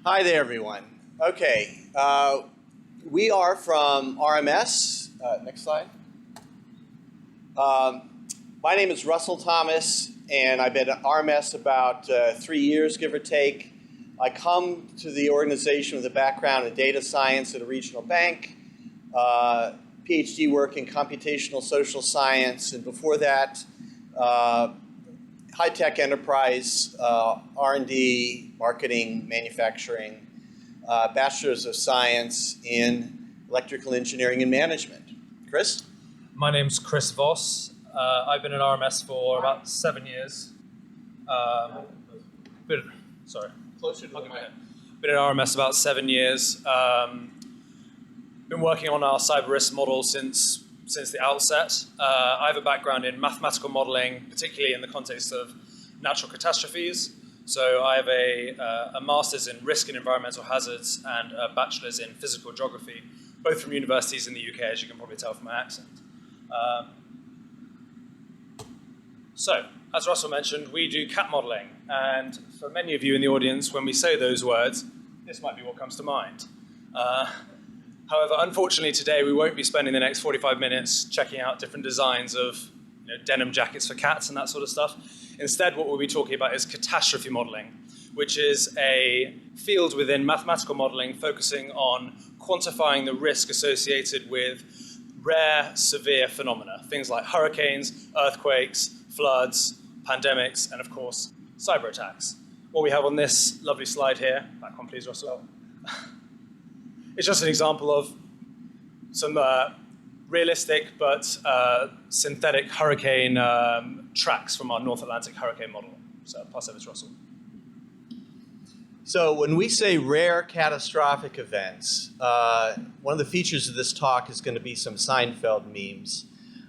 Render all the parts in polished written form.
Hi there, everyone. Okay, we are from RMS. Next slide. My name is Russell Thomas, and I've been at RMS about 3 years, give or take. I come to the organization with a background in data science at a regional bank, PhD work in computational social science, and before that, high-tech enterprise, R&D, marketing, manufacturing, bachelor's of science in electrical engineering and management. Chris? My name's Chris Voss. I've been at RMS for about 7 years. Closer to the mic. Been at RMS about 7 years. Been working on our cyber risk model since the outset. I have a background in mathematical modeling, particularly in the context of natural catastrophes. So I have a master's in risk and environmental hazards and a bachelor's in physical geography, both from universities in the UK, as you can probably tell from my accent. So, as Russell mentioned, we do cat modeling. And for many of you in the audience, when we say those words, this might be what comes to mind. However, unfortunately today, we won't be spending the next 45 minutes checking out different designs of denim jackets for cats and that sort of stuff. Instead, what we'll be talking about is catastrophe modeling, which is a field within mathematical modeling focusing on quantifying the risk associated with rare, severe phenomena, things like hurricanes, earthquakes, floods, pandemics, and of course, cyber attacks. What we have on this lovely slide here, back one please, Russell. It's just an example of some realistic but synthetic hurricane tracks from our North Atlantic hurricane model. So I'll pass over to Russell. So when we say rare catastrophic events, one of the features of this talk is going to be some Seinfeld memes.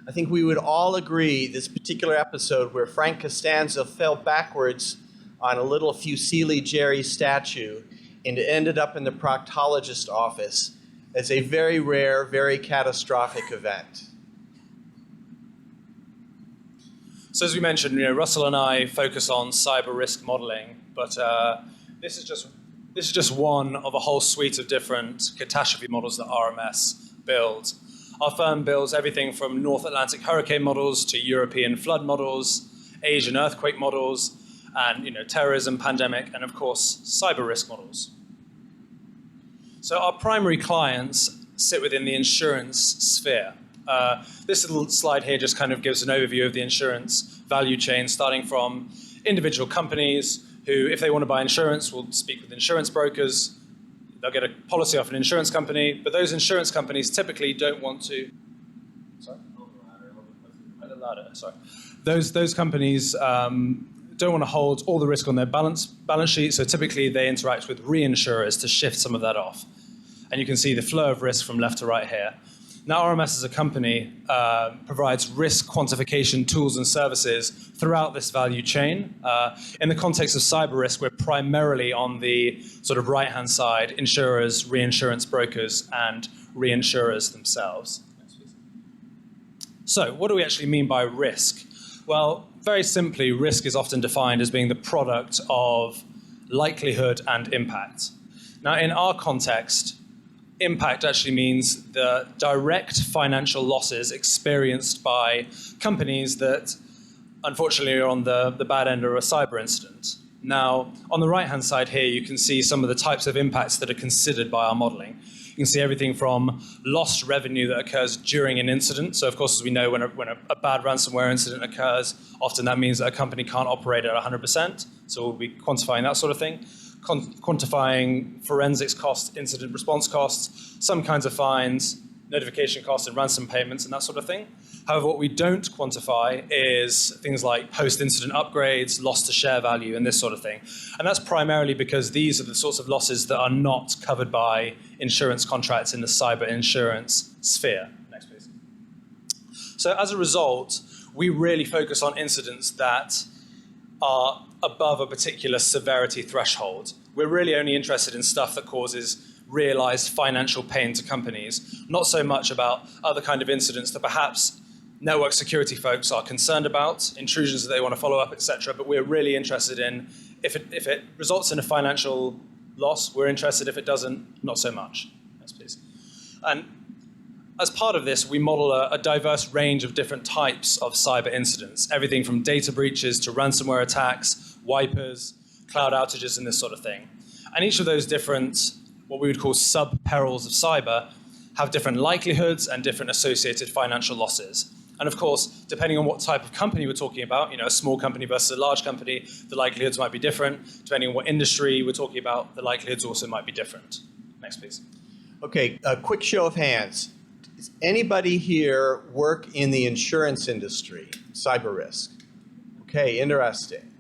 I think we would all agree this particular episode where Frank Costanza fell backwards on a little Fusilli Jerry statue and ended up in the proctologist office as a very rare, very catastrophic event. So as we mentioned, Russell and I focus on cyber risk modeling, but this is just one of a whole suite of different catastrophe models that RMS builds. Our firm builds everything from North Atlantic hurricane models to European flood models, Asian earthquake models, and terrorism, pandemic, and of course, cyber risk models. So our primary clients sit within the insurance sphere. This little slide here just kind of gives an overview of the insurance value chain, starting from individual companies who, if they want to buy insurance, will speak with insurance brokers. They'll get a policy off an insurance company, but those insurance companies typically don't want to. Those companies don't want to hold all the risk on their balance sheet, so typically they interact with reinsurers to shift some of that off. And you can see the flow of risk from left to right here. Now, RMS as a company provides risk quantification tools and services throughout this value chain. In the context of cyber risk, we're primarily on the sort of right-hand side, insurers, reinsurance brokers, and reinsurers themselves. So what do we actually mean by risk? Well, very simply, risk is often defined as being the product of likelihood and impact. Now, in our context, impact actually means the direct financial losses experienced by companies that unfortunately are on the bad end of a cyber incident. Now, on the right-hand side here, you can see some of the types of impacts that are considered by our modeling. You can see everything from lost revenue that occurs during an incident. So, of course, as we know, when a bad ransomware incident occurs, often that means that a company can't operate at 100%. So we'll be quantifying that sort of thing. Quantifying forensics costs, incident response costs, some kinds of fines, notification costs and ransom payments and that sort of thing. However, what we don't quantify is things like post-incident upgrades, loss to share value, and this sort of thing. And that's primarily because these are the sorts of losses that are not covered by insurance contracts in the cyber insurance sphere. Next, please. So as a result, we really focus on incidents that are above a particular severity threshold. We're really only interested in stuff that causes realized financial pain to companies, not so much about other kind of incidents that perhaps network security folks are concerned about, intrusions that they want to follow up, etc. But we're really interested in if it results in a financial loss, we're interested. If it doesn't, not so much. Next, please. And as part of this, we model a diverse range of different types of cyber incidents, everything from data breaches to ransomware attacks, wipers, cloud outages, and this sort of thing. And each of those different, what we would call sub-perils of cyber, have different likelihoods and different associated financial losses. And of course, depending on what type of company we're talking about, a small company versus a large company, the likelihoods might be different. Depending on what industry we're talking about, the likelihoods also might be different. Next, please. Okay, a quick show of hands. Does anybody here work in the insurance industry, cyber risk? Okay, interesting.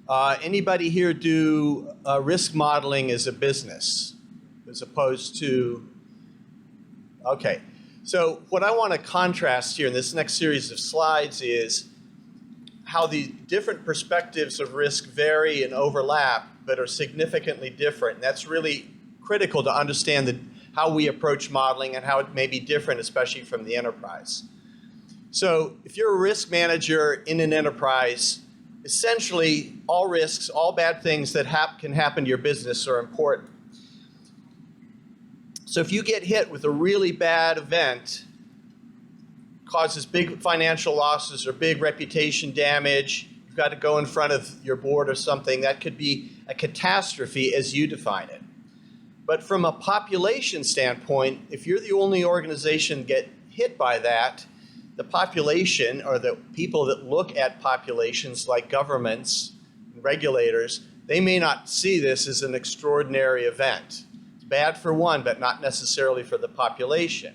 Anybody here do risk modeling as a business as opposed to, okay. So what I want to contrast here in this next series of slides is how the different perspectives of risk vary and overlap, but are significantly different. And that's really critical to understand how we approach modeling and how it may be different, especially from the enterprise. So if you're a risk manager in an enterprise, essentially all risks, all bad things that can happen to your business are important. So if you get hit with a really bad event, causes big financial losses or big reputation damage, you've got to go in front of your board or something, that could be a catastrophe as you define it. But from a population standpoint, if you're the only organization get hit by that, the population, or the people that look at populations like governments and regulators, they may not see this as an extraordinary event. It's bad for one, but not necessarily for the population.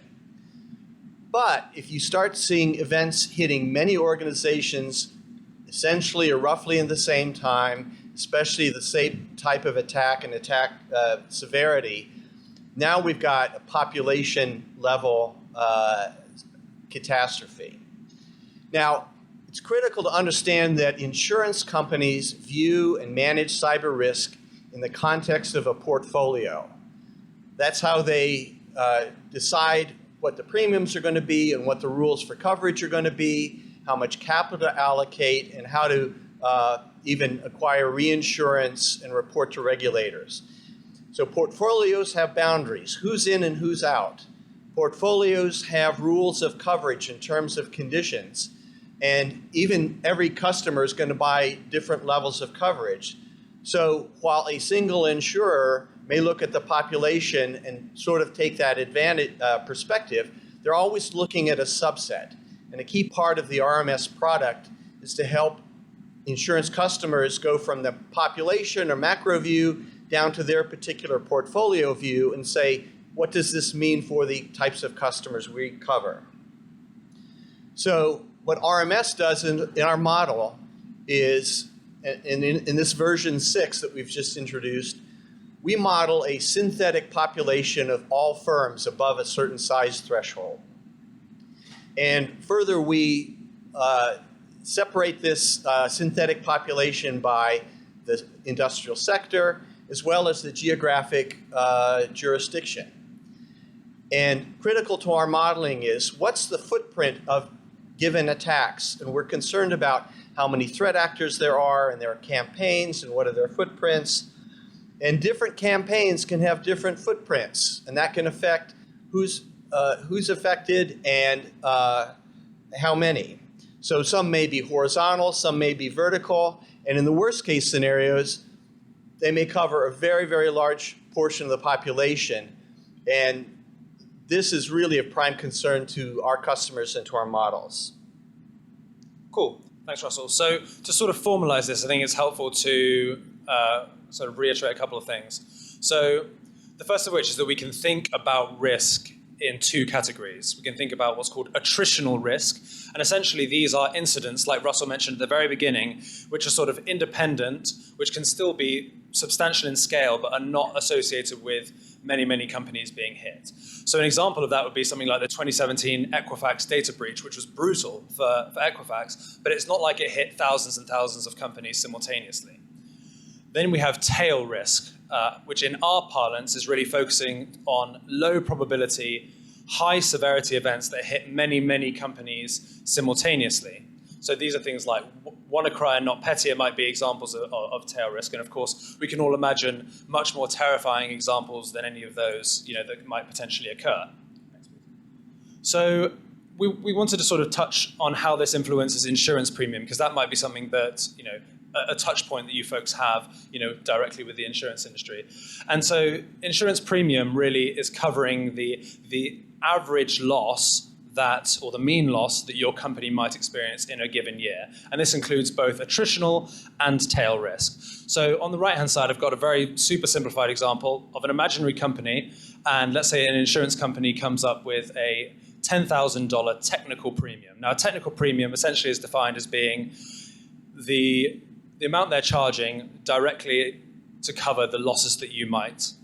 But if you start seeing events hitting many organizations essentially or roughly in the same time, especially the same type of attack and attack severity, now we've got a population level catastrophe. Now, it's critical to understand that insurance companies view and manage cyber risk in the context of a portfolio. That's how they decide what the premiums are going to be and what the rules for coverage are going to be, how much capital to allocate, and how to even acquire reinsurance and report to regulators. So portfolios have boundaries, who's in and who's out. Portfolios have rules of coverage in terms of conditions, and even every customer is going to buy different levels of coverage. So while a single insurer may look at the population and sort of take that advantage perspective, they're always looking at a subset. And a key part of the RMS product is to help insurance customers go from the population or macro view down to their particular portfolio view and say, what does this mean for the types of customers we cover? So what RMS does in our model is, in this version 6 that we've just introduced, we model a synthetic population of all firms above a certain size threshold. And further, we separate this synthetic population by the industrial sector as well as the geographic jurisdiction. And critical to our modeling is what's the footprint of given attacks? And we're concerned about how many threat actors there are and their campaigns and what are their footprints. And different campaigns can have different footprints, and that can affect who's affected and how many. So some may be horizontal, some may be vertical, and in the worst case scenarios, they may cover a very, very large portion of the population. And this is really of prime concern to our customers and to our models. Cool. Thanks, Russell. So to sort of formalize this, I think it's helpful to sort of reiterate a couple of things. So the first of which is that we can think about risk in two categories. We can think about what's called attritional risk, and essentially these are incidents, like Russell mentioned at the very beginning, which are sort of independent, which can still be substantial in scale, but are not associated with many, many companies being hit. So an example of that would be something like the 2017 Equifax data breach, which was brutal for Equifax, but it's not like it hit thousands and thousands of companies simultaneously. Then we have tail risk, which in our parlance is really focusing on low probability, high severity events that hit many, many companies simultaneously. So these are things like WannaCry and NotPetya might be examples of tail risk. And of course, we can all imagine much more terrifying examples than any of those, that might potentially occur. So we wanted to sort of touch on how this influences insurance premium, because that might be something that, a touch point that you folks have, directly with the insurance industry. And so insurance premium really is covering the average loss or the mean loss that your company might experience in a given year. And this includes both attritional and tail risk. So on the right-hand side, I've got a very super simplified example of an imaginary company. And let's say an insurance company comes up with a $10,000 technical premium. Now, a technical premium essentially is defined as being the amount they're charging directly to cover the losses that you might,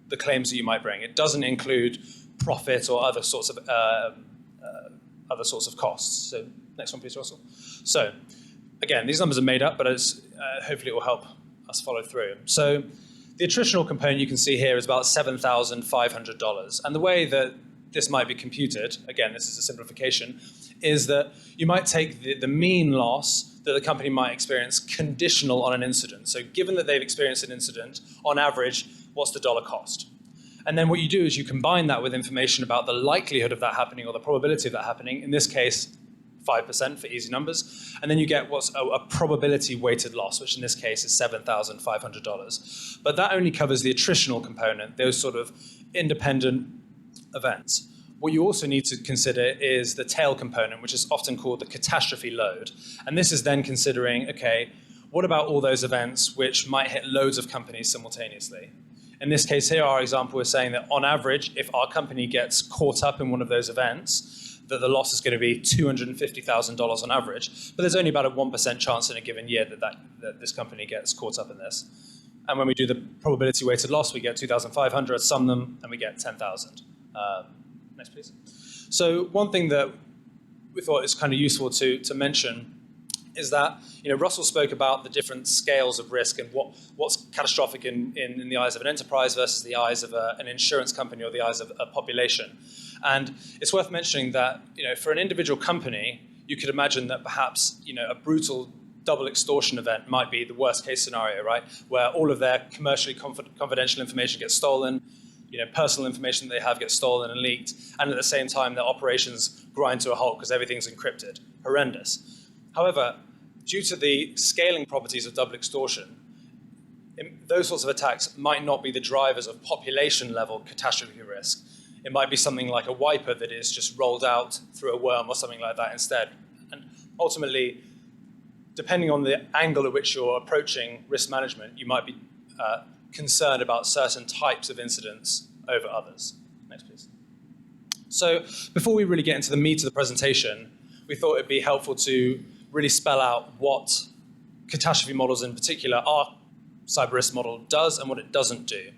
the claims that you might bring. It doesn't include profit or other sorts of costs. So next one, please, Russell. So again, these numbers are made up, but hopefully it will help us follow through. So the attritional component you can see here is about $7,500. And the way that this might be computed, again, this is a simplification, is that you might take the mean loss that the company might experience conditional on an incident. So given that they've experienced an incident, on average, what's the dollar cost? And then what you do is you combine that with information about the likelihood of that happening or the probability of that happening, in this case, 5% for easy numbers. And then you get what's a probability weighted loss, which in this case is $7,500. But that only covers the attritional component, those sort of independent events. What you also need to consider is the tail component, which is often called the catastrophe load. And this is then considering, okay, what about all those events which might hit loads of companies simultaneously? In this case here, our example is saying that on average, if our company gets caught up in one of those events, that the loss is going to be $250,000 on average. But there's only about a 1% chance in a given year that this company gets caught up in this. And when we do the probability weighted loss, we get 2,500, sum them, and we get 10,000. Next, please. So one thing that we thought is kind of useful to mention is that Russell spoke about the different scales of risk and what's catastrophic in the eyes of an enterprise versus the eyes of an insurance company or the eyes of a population. And it's worth mentioning that for an individual company, you could imagine that perhaps a brutal double extortion event might be the worst case scenario, right? Where all of their commercially confidential information gets stolen, personal information that they have gets stolen and leaked, and at the same time their operations grind to a halt because everything's encrypted. Horrendous. However, due to the scaling properties of double extortion, those sorts of attacks might not be the drivers of population-level catastrophe risk. It might be something like a wiper that is just rolled out through a worm or something like that instead. And ultimately, depending on the angle at which you're approaching risk management, you might be concerned about certain types of incidents over others. Next, please. So before we really get into the meat of the presentation, we thought it'd be helpful to really spell out what catastrophe models in particular, our cyber risk model, does and what it doesn't do.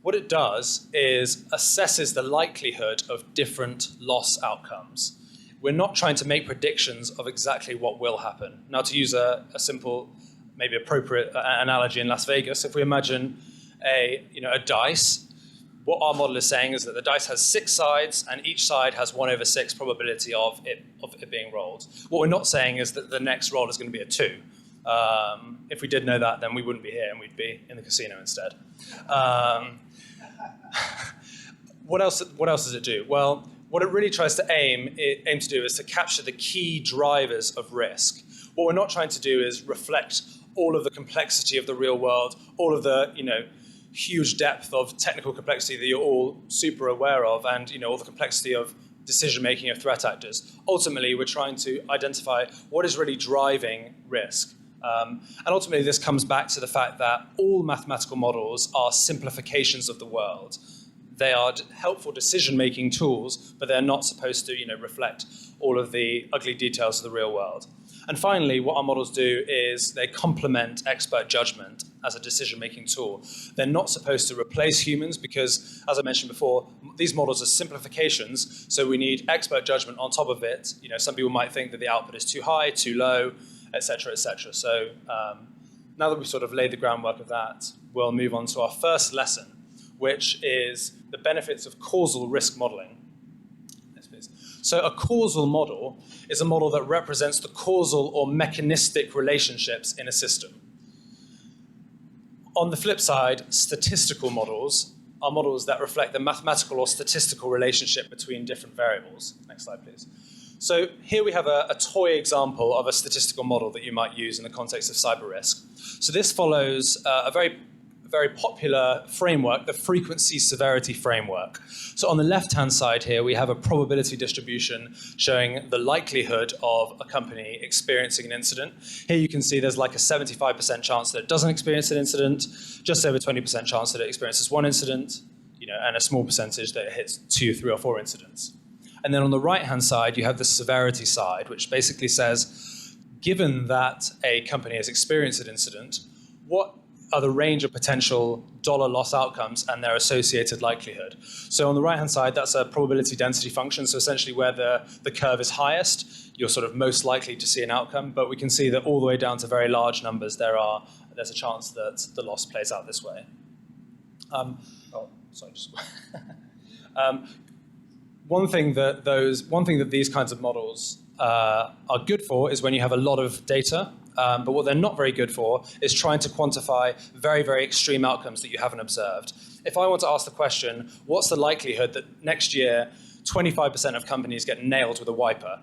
What it does is assesses the likelihood of different loss outcomes. We're not trying to make predictions of exactly what will happen. Now, to use a simple, maybe appropriate analogy in Las Vegas, if we imagine a dice, what our model is saying is that the dice has 6 sides, and each side has 1/6 probability of it being rolled. What we're not saying is that the next roll is going to be a 2. If we did know that, then we wouldn't be here, and we'd be in the casino instead. What else does it do? Well, what it really tries to aim to do is to capture the key drivers of risk. What we're not trying to do is reflect all of the complexity of the real world, all of the huge depth of technical complexity that you're all super aware of, and all the complexity of decision-making of threat actors. Ultimately, we're trying to identify what is really driving risk. And ultimately, this comes back to the fact that all mathematical models are simplifications of the world. They are helpful decision-making tools, but they're not supposed to reflect all of the ugly details of the real world. And finally, what our models do is they complement expert judgment as a decision-making tool. They're not supposed to replace humans because, as I mentioned before, these models are simplifications, so we need expert judgment on top of it. Some people might think that the output is too high, too low, etc., etc. So now that we've sort of laid the groundwork of that, we'll move on to our first lesson, which is the benefits of causal risk modeling. Yes, please. So a causal model is a model that represents the causal or mechanistic relationships in a system. On the flip side, statistical models are models that reflect the mathematical or statistical relationship between different variables. Next slide, please. So here we have a toy example of a statistical model that you might use in the context of cyber risk. So this follows a very popular framework, the frequency severity framework. So on the left-hand side here, we have a probability distribution showing the likelihood of a company experiencing an incident. Here you can see there's like a 75% chance that it doesn't experience an incident, just over 20% chance that it experiences one incident, and a small percentage that it hits 2, 3, or 4 incidents. And then on the right-hand side, you have the severity side, which basically says, given that a company has experienced an incident, what are the range of potential dollar loss outcomes and their associated likelihood? So on the right-hand side, that's a probability density function. So essentially where the curve is highest, you're sort of most likely to see an outcome. But we can see that all the way down to very large numbers, there's a chance that the loss plays out this way. One thing that these kinds of models are good for is when you have a lot of data, but what they're not very good for is trying to quantify very, very extreme outcomes that you haven't observed. If I want to ask the question, what's the likelihood that next year 25% of companies get nailed with a wiper?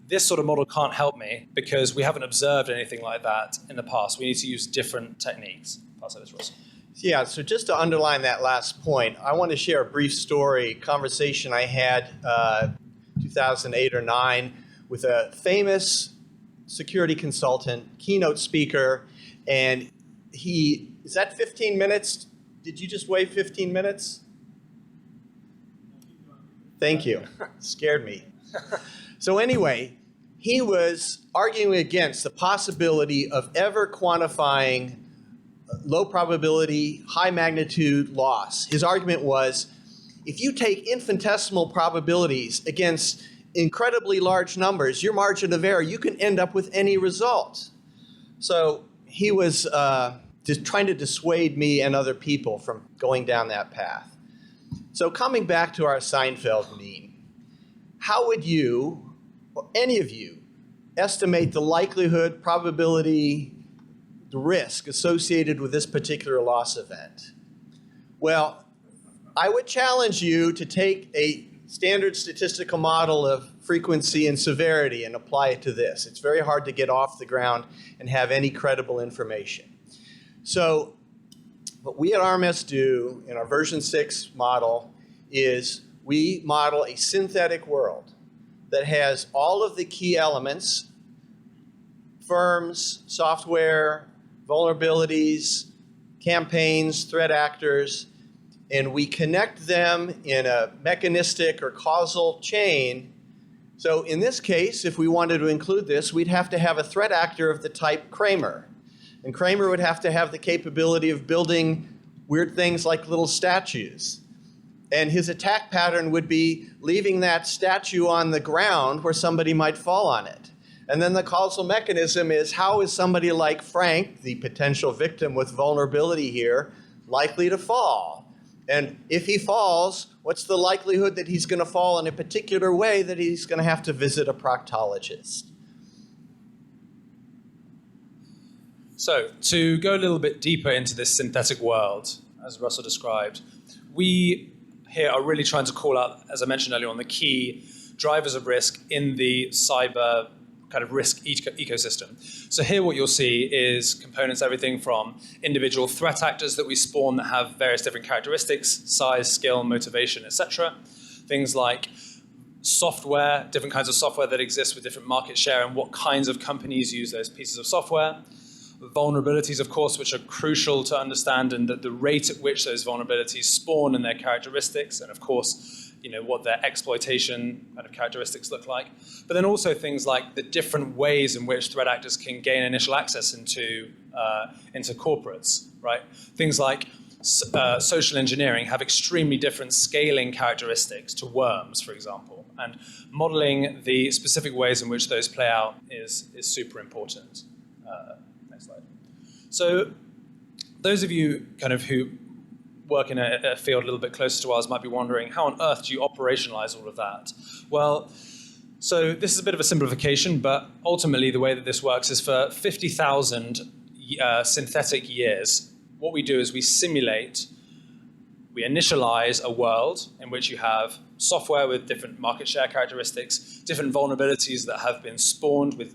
This sort of model can't help me because we haven't observed anything like that in the past. We need to use different techniques. Pass over to Russell. Yeah, so just to underline that last point, I want to share a brief story, conversation I had 2008 or 9 with a famous security consultant, keynote speaker, and is that 15 minutes? Did you just wave 15 minutes? Thank you. Scared me. So anyway, he was arguing against the possibility of ever quantifying low probability, high magnitude loss. His argument was, if you take infinitesimal probabilities against incredibly large numbers, your margin of error, you can end up with any result. So he was just trying to dissuade me and other people from going down that path. So coming back to our Seinfeld meme, how would you, or any of you, estimate the likelihood, probability, the risk associated with this particular loss event? Well, I would challenge you to take a standard statistical model of frequency and severity and apply it to this. It's very hard to get off the ground and have any credible information. So what we at RMS do in our version 6 model is we model a synthetic world that has all of the key elements, firms, software, vulnerabilities, campaigns, threat actors, and we connect them in a mechanistic or causal chain. So in this case, if we wanted to include this, we'd have to have a threat actor of the type Kramer. And Kramer would have to have the capability of building weird things like little statues. And his attack pattern would be leaving that statue on the ground where somebody might fall on it. And then the causal mechanism is, how is somebody like Frank, the potential victim with vulnerability here, likely to fall? And if he falls, what's the likelihood that he's going to fall in a particular way that he's going to have to visit a proctologist? So to go a little bit deeper into this synthetic world, as Russell described, we here are really trying to call out, as I mentioned earlier on, the key drivers of risk in the cyber kind of risk ecosystem. So here what you'll see is components, everything from individual threat actors that we spawn that have various different characteristics, size, skill, motivation, etc. Things like software, different kinds of software that exist with different market share and what kinds of companies use those pieces of software. Vulnerabilities, of course, which are crucial to understand, and the rate at which those vulnerabilities spawn and their characteristics, and of course, what their exploitation kind of characteristics look like. But then also things like the different ways in which threat actors can gain initial access into corporates, right? Things like social engineering have extremely different scaling characteristics to worms, for example. And modeling the specific ways in which those play out is super important. Next slide. So those of you kind of who work in a field a little bit closer to ours might be wondering, how on earth do you operationalize all of that? Well, so this is a bit of a simplification, but ultimately the way that this works is for 50,000 synthetic years, what we do is we initialize a world in which you have software with different market share characteristics, different vulnerabilities that have been spawned with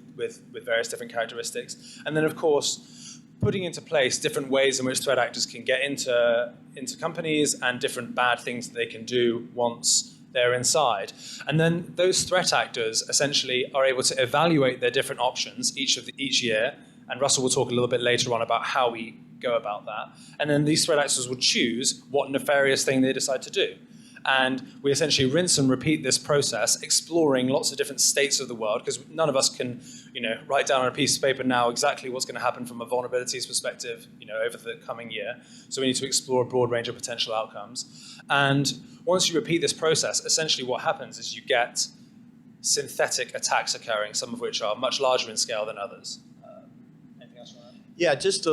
various different characteristics, and then of course putting into place different ways in which threat actors can get into companies and different bad things that they can do once they're inside. And then those threat actors essentially are able to evaluate their different options each year, and Russell will talk a little bit later on about how we go about that. And then these threat actors will choose what nefarious thing they decide to do. And we essentially rinse and repeat this process, exploring lots of different states of the world, because none of us can, write down on a piece of paper now exactly what's going to happen from a vulnerabilities perspective, over the coming year. So we need to explore a broad range of potential outcomes. And once you repeat this process, essentially what happens is you get synthetic attacks occurring, some of which are much larger in scale than others. Anything else you want to add? Yeah, just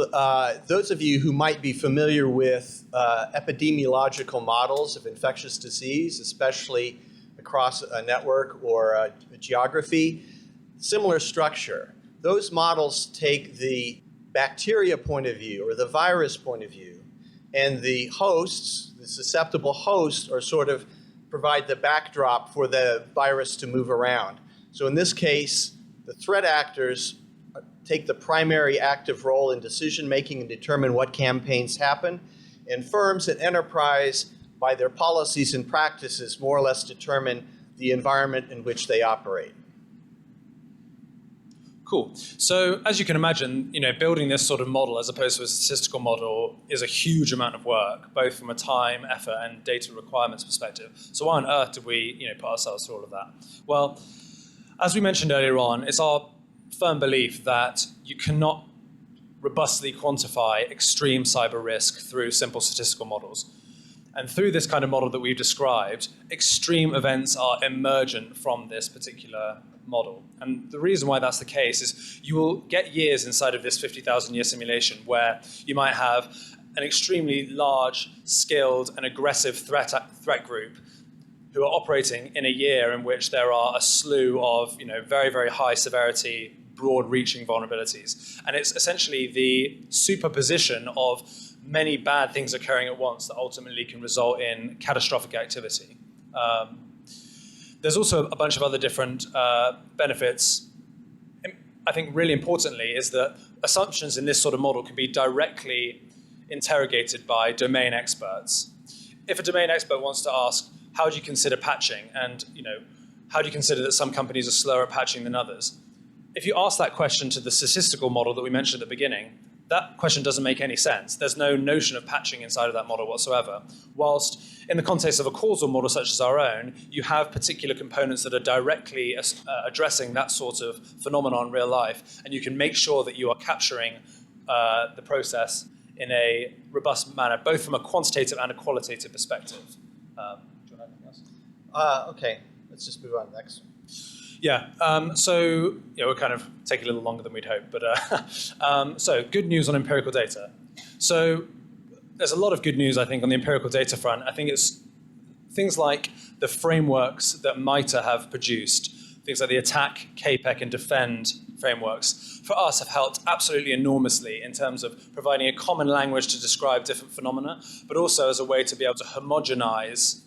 those of you who might be familiar with epidemiological models of infectious disease, especially across a network or a geography, similar structure. Those models take the bacteria point of view or the virus point of view, and the hosts, the susceptible hosts, are sort of provide the backdrop for the virus to move around. So in this case, the threat actors take the primary active role in decision-making and determine what campaigns happen. And firms and enterprise, by their policies and practices, more or less determine the environment in which they operate. Cool. So as you can imagine, building this sort of model as opposed to a statistical model is a huge amount of work, both from a time, effort, and data requirements perspective. So why on earth did we put ourselves through all of that? Well, as we mentioned earlier on, it's our firm belief that you cannot robustly quantify extreme cyber risk through simple statistical models. And through this kind of model that we've described, extreme events are emergent from this particular model. And the reason why that's the case is you will get years inside of this 50,000 year simulation where you might have an extremely large, skilled, and aggressive threat group who are operating in a year in which there are a slew of very, very high severity, broad-reaching vulnerabilities. And it's essentially the superposition of many bad things occurring at once that ultimately can result in catastrophic activity. There's also a bunch of other different benefits. I think really importantly is that assumptions in this sort of model can be directly interrogated by domain experts. If a domain expert wants to ask, how do you consider patching? And how do you consider that some companies are slower at patching than others? If you ask that question to the statistical model that we mentioned at the beginning, that question doesn't make any sense. There's no notion of patching inside of that model whatsoever. Whilst in the context of a causal model such as our own, you have particular components that are directly addressing that sort of phenomenon in real life, and you can make sure that you are capturing the process in a robust manner, both from a quantitative and a qualitative perspective. Do you want to add anything else? Okay, let's just move on next. Yeah, so we're kind of taking a little longer than we'd hoped, but so good news on empirical data. So there's a lot of good news, I think, on the empirical data front. I think it's things like the frameworks that MITRE have produced, things like the attack, CAPEC, and defend frameworks, for us have helped absolutely enormously in terms of providing a common language to describe different phenomena, but also as a way to be able to homogenize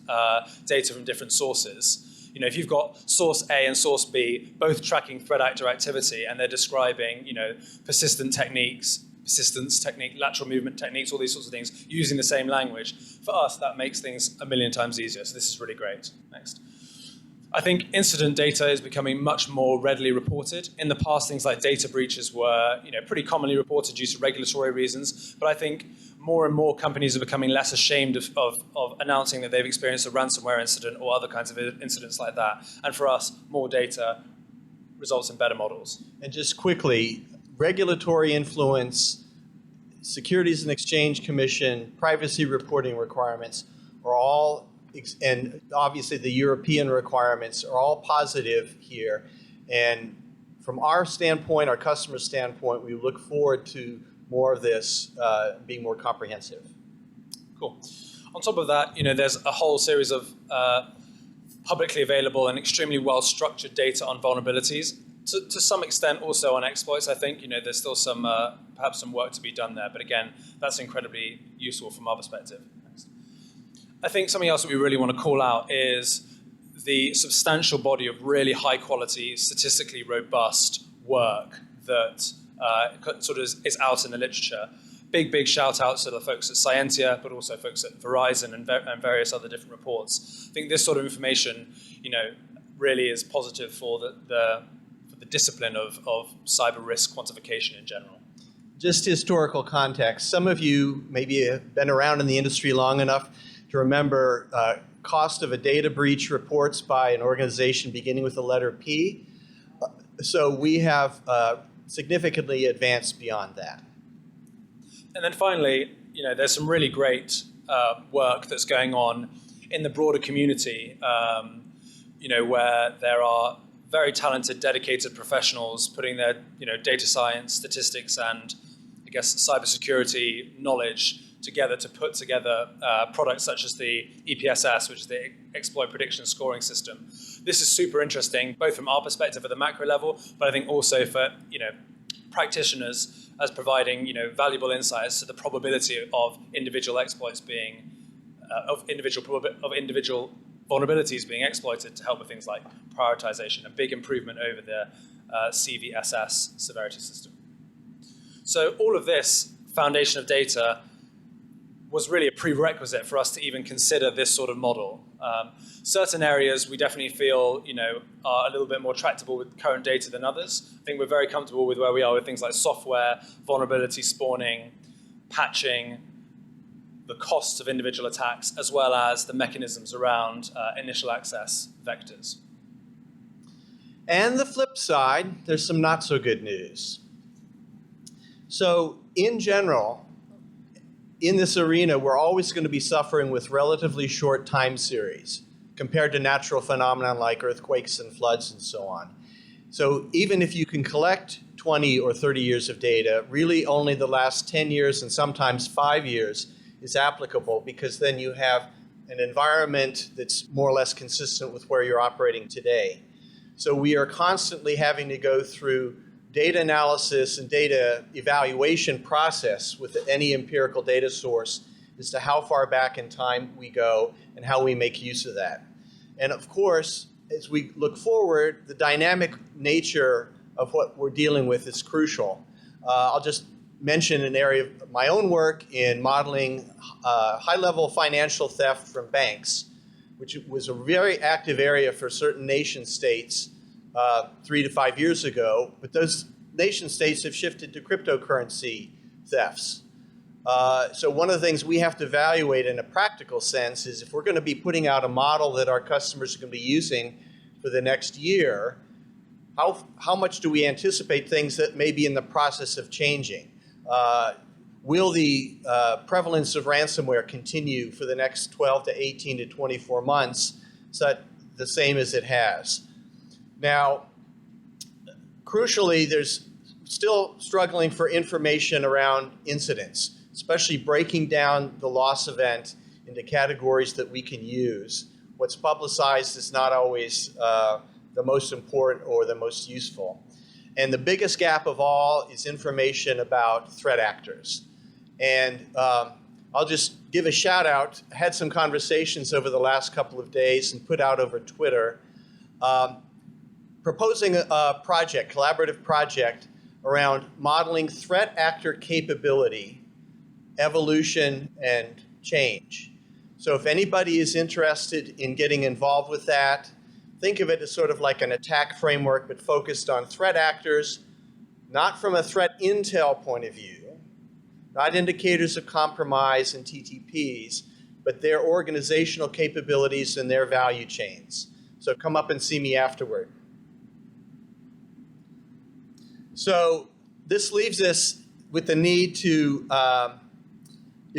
data from different sources. If you've got source A and source B, both tracking threat actor activity, and they're describing, persistence technique, lateral movement techniques, all these sorts of things, using the same language, for us, that makes things a million times easier. So this is really great. Next. I think incident data is becoming much more readily reported. In the past, things like data breaches were, pretty commonly reported due to regulatory reasons. But I think more and more companies are becoming less ashamed of announcing that they've experienced a ransomware incident or other kinds of incidents like that. And for us, more data results in better models. And just quickly, regulatory influence, Securities and Exchange Commission, privacy reporting requirements are all, and obviously the European requirements are all positive here. And from our standpoint, our customer standpoint, we look forward to more of this being more comprehensive. Cool. On top of that, there's a whole series of publicly available and extremely well-structured data on vulnerabilities. To some extent, also on exploits. I think there's still perhaps some work to be done there. But again, that's incredibly useful from our perspective. Next. I think something else that we really want to call out is the substantial body of really high-quality, statistically robust work that sort of is out in the literature. Big shout outs to the folks at Scientia, but also folks at Verizon and various other different reports. I think this sort of information, really is positive for the discipline of cyber risk quantification in general. Just historical context. Some of you maybe have been around in the industry long enough to remember cost of a data breach reports by an organization beginning with the letter P. So we have significantly advanced beyond that. And then finally, there's some really great work that's going on in the broader community, where there are very talented, dedicated professionals putting their, data science, statistics, and I guess cybersecurity knowledge together to put together products such as the EPSS, which is the Exploit Prediction Scoring System. This is super interesting, both from our perspective at the macro level, but I think also for, practitioners as providing, valuable insights to the probability of individual exploits being, of individual vulnerabilities being exploited to help with things like prioritization, a big improvement over the CVSS severity system. So all of this foundation of data was really a prerequisite for us to even consider this sort of model. Certain areas we definitely feel, are a little bit more tractable with current data than others. I think we're very comfortable with where we are with things like software, vulnerability spawning, patching, the costs of individual attacks, as well as the mechanisms around initial access vectors. And the flip side, there's some not so good news. So in general, in this arena, we're always going to be suffering with relatively short time series compared to natural phenomena like earthquakes and floods and so on. So even if you can collect 20 or 30 years of data, really only the last 10 years and sometimes 5 years is applicable, because then you have an environment that's more or less consistent with where you're operating today. So we are constantly having to go through data analysis and data evaluation process with any empirical data source as to how far back in time we go and how we make use of that. And of course, as we look forward, the dynamic nature of what we're dealing with is crucial. I'll just mention an area of my own work in modeling high-level financial theft from banks, which was a very active area for certain nation states 3 to 5 years ago, but those nation states have shifted to cryptocurrency thefts. So one of the things we have to evaluate in a practical sense is if we're going to be putting out a model that our customers are going to be using for the next year, how much do we anticipate things that may be in the process of changing? Will the prevalence of ransomware continue for the next 12 to 18 to 24 months, so the same as it has? Now, crucially, there's still struggling for information around incidents, especially breaking down the loss event into categories that we can use. What's publicized is not always the most important or the most useful. And the biggest gap of all is information about threat actors. And I'll just give a shout out. I had some conversations over the last couple of days and put out over Twitter proposing a project, collaborative project, around modeling threat actor capability, evolution, and change. So if anybody is interested in getting involved with that, think of it as sort of like an attack framework, but focused on threat actors, not from a threat intel point of view, not indicators of compromise and TTPs, but their organizational capabilities and their value chains. So come up and see me afterward. So this leaves us with the need to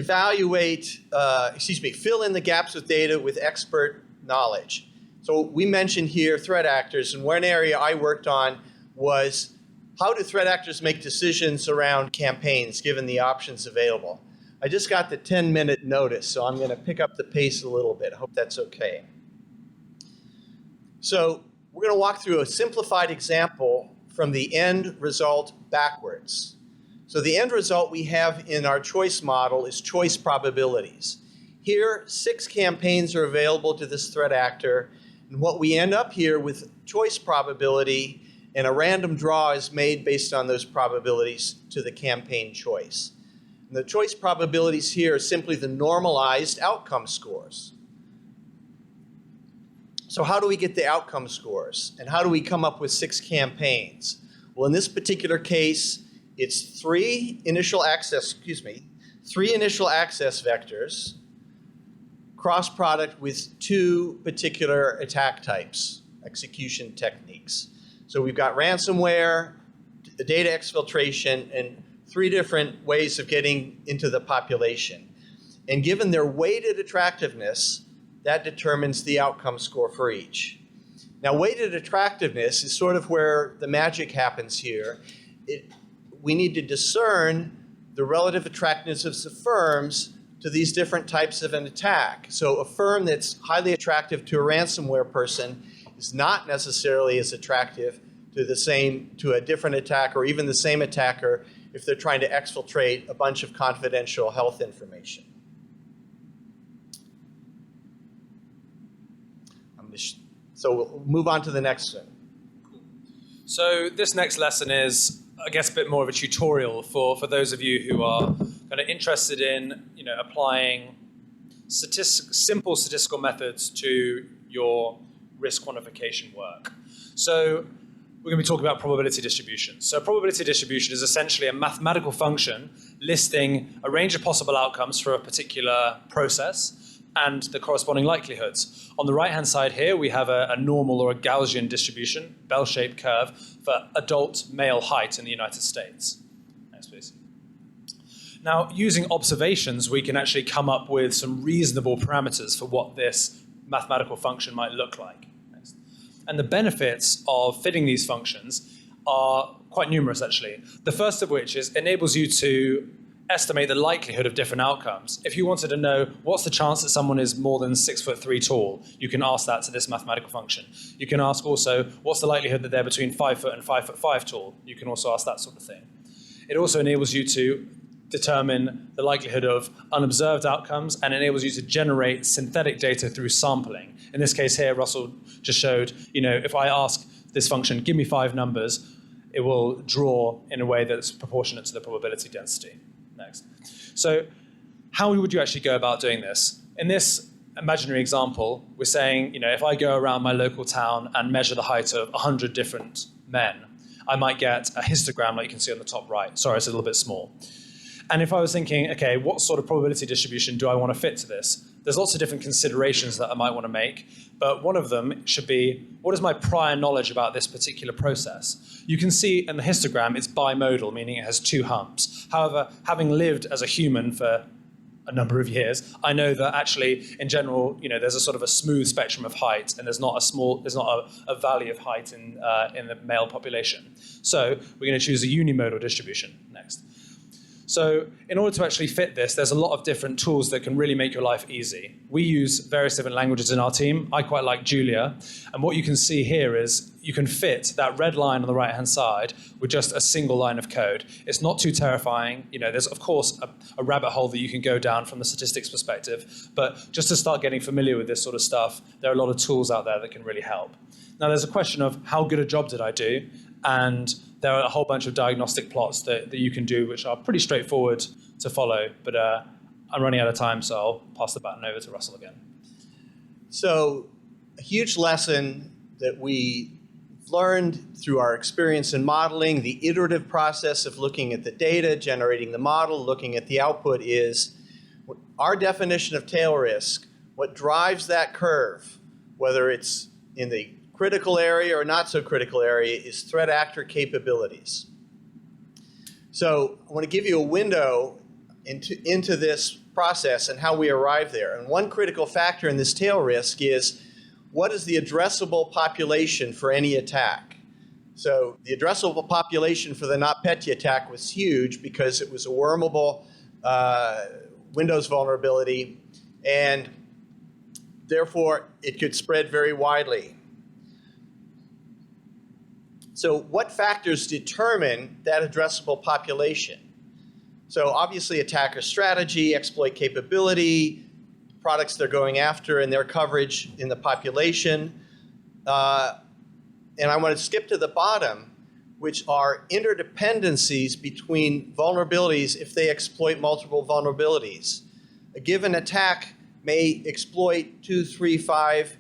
fill in the gaps with data with expert knowledge. So we mentioned here threat actors, and one area I worked on was how do threat actors make decisions around campaigns given the options available? I just got the 10-minute notice, so I'm going to pick up the pace a little bit. I hope that's okay. So we're going to walk through a simplified example from the end result backwards. So the end result we have in our choice model is choice probabilities. Here, 6 campaigns are available to this threat actor, and what we end up here with choice probability, and a random draw is made based on those probabilities to the campaign choice. And the choice probabilities here are simply the normalized outcome scores. So how do we get the outcome scores? And how do we come up with 6 campaigns? Well, in this particular case, it's 3 initial access vectors, cross product with 2 particular attack types, execution techniques. So we've got ransomware, data exfiltration, and 3 different ways of getting into the population. And given their weighted attractiveness, that determines the outcome score for each. Now, weighted attractiveness is sort of where the magic happens here. We need to discern the relative attractiveness of firms to these different types of an attack. So a firm that's highly attractive to a ransomware person is not necessarily as attractive to a different attacker, or even the same attacker if they're trying to exfiltrate a bunch of confidential health information. So we'll move on to the next one. So this next lesson is, I guess, a bit more of a tutorial for those of you who are kind of interested in, applying simple statistical methods to your risk quantification work. So we're going to be talking about probability distribution. So probability distribution is essentially a mathematical function listing a range of possible outcomes for a particular process and the corresponding likelihoods. On the right-hand side here, we have a normal or a Gaussian distribution, bell-shaped curve, for adult male height in the United States. Next, please. Now, using observations, we can actually come up with some reasonable parameters for what this mathematical function might look like. Next. And the benefits of fitting these functions are quite numerous, actually. The first of which is enables you to estimate the likelihood of different outcomes. If you wanted to know what's the chance that someone is more than 6'3" tall, you can ask that to this mathematical function. You can ask also what's the likelihood that they're between 5 foot and 5'5" tall. You can also ask that sort of thing. It also enables you to determine the likelihood of unobserved outcomes and enables you to generate synthetic data through sampling. In this case here, Russell just showed, if I ask this function, give me 5 numbers, it will draw in a way that's proportionate to the probability density. Next. So how would you actually go about doing this? In this imaginary example, we're saying, if I go around my local town and measure the height of 100 different men, I might get a histogram like you can see on the top right. Sorry, it's a little bit small. And if I was thinking, okay, what sort of probability distribution do I want to fit to this? There's lots of different considerations that I might want to make, but one of them should be, what is my prior knowledge about this particular process? You can see in the histogram it's bimodal, meaning it has 2 humps. However, having lived as a human for a number of years, I know that actually, in general, there's a sort of a smooth spectrum of height, and there's not a valley of height in the male population. So we're going to choose a unimodal distribution next. So in order to actually fit this, there's a lot of different tools that can really make your life easy. We use various different languages in our team. I quite like Julia. And what you can see here is you can fit that red line on the right-hand side with just a single line of code. It's not too terrifying. There's, of course, a rabbit hole that you can go down from the statistics perspective. But just to start getting familiar with this sort of stuff, there are a lot of tools out there that can really help. Now, there's a question of how good a job did I do? And there are a whole bunch of diagnostic plots that you can do, which are pretty straightforward to follow. But I'm running out of time, so I'll pass the baton over to Russell again. So a huge lesson that we learned through our experience in modeling, the iterative process of looking at the data, generating the model, looking at the output, is our definition of tail risk. What drives that curve, whether it's in the critical area or not so critical area, is threat actor capabilities. So I want to give you a window into this process and how we arrive there. And one critical factor in this tail risk is, what is the addressable population for any attack? So the addressable population for the NotPetya attack was huge because it was a wormable Windows vulnerability, and therefore it could spread very widely. So what factors determine that addressable population? So obviously attacker strategy, exploit capability, products they're going after, and their coverage in the population. And I want to skip to the bottom, which are interdependencies between vulnerabilities if they exploit multiple vulnerabilities. A given attack may exploit 2, 3, 5,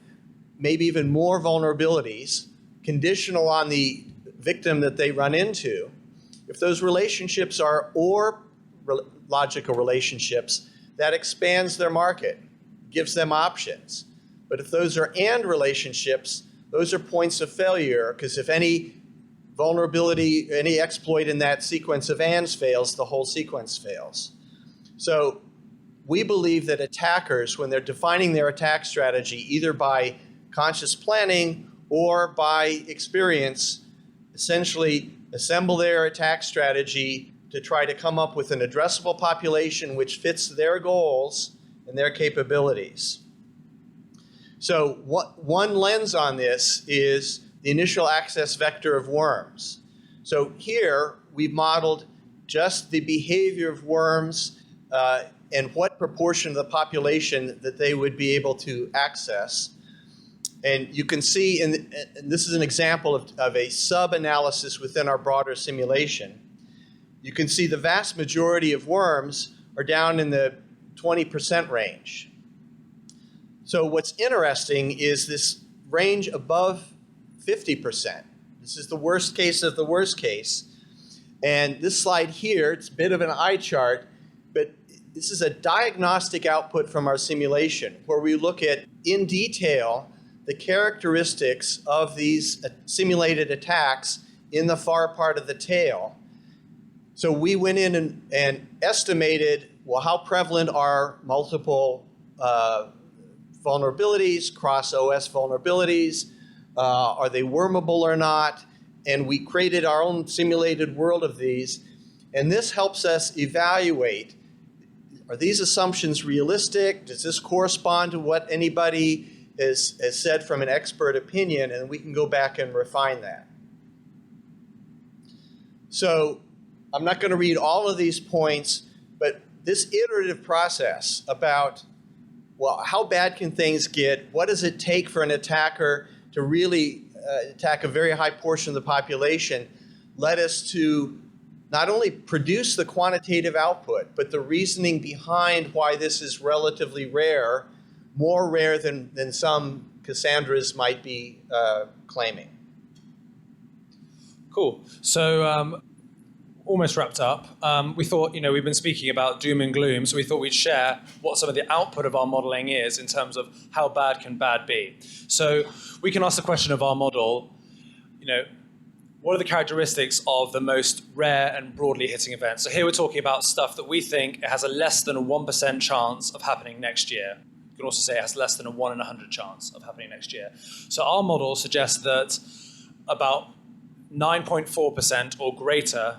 maybe even more vulnerabilities, conditional on the victim that they run into. If those relationships are or logical relationships, that expands their market, gives them options. But if those are and relationships, those are points of failure, because if any vulnerability, any exploit in that sequence of ands fails, the whole sequence fails. So we believe that attackers, when they're defining their attack strategy, either by conscious planning or by experience, essentially assemble their attack strategy to try to come up with an addressable population which fits their goals and their capabilities. So one lens on this is the initial access vector of worms. So here we've modeled just the behavior of worms and what proportion of the population that they would be able to access. And you can see, and this is an example of a sub-analysis within our broader simulation. You can see the vast majority of worms are down in the 20% range. So what's interesting is this range above 50%. This is the worst case of the worst case. And this slide here, it's a bit of an eye chart, but this is a diagnostic output from our simulation where we look at, in detail, the characteristics of these simulated attacks in the far part of the tail. So we went in and estimated, well, how prevalent are multiple vulnerabilities, cross-OS vulnerabilities? Are they wormable or not? And we created our own simulated world of these. And this helps us evaluate, are these assumptions realistic? Does this correspond to what anybody has said from an expert opinion? And we can go back and refine that. So I'm not going to read all of these points, but this iterative process about, well, how bad can things get? What does it take for an attacker to really attack a very high portion of the population led us to not only produce the quantitative output, but the reasoning behind why this is relatively rare, more rare than some Cassandras might be claiming. Cool. So almost wrapped up. We thought, we've been speaking about doom and gloom, so we thought we'd share what some of the output of our modeling is in terms of how bad can bad be. So we can ask the question of our model, what are the characteristics of the most rare and broadly hitting events? So here we're talking about stuff that we think has a less than a 1% chance of happening next year. You can also say it has less than a 1 in 100 chance of happening next year. So our model suggests that about 9.4% or greater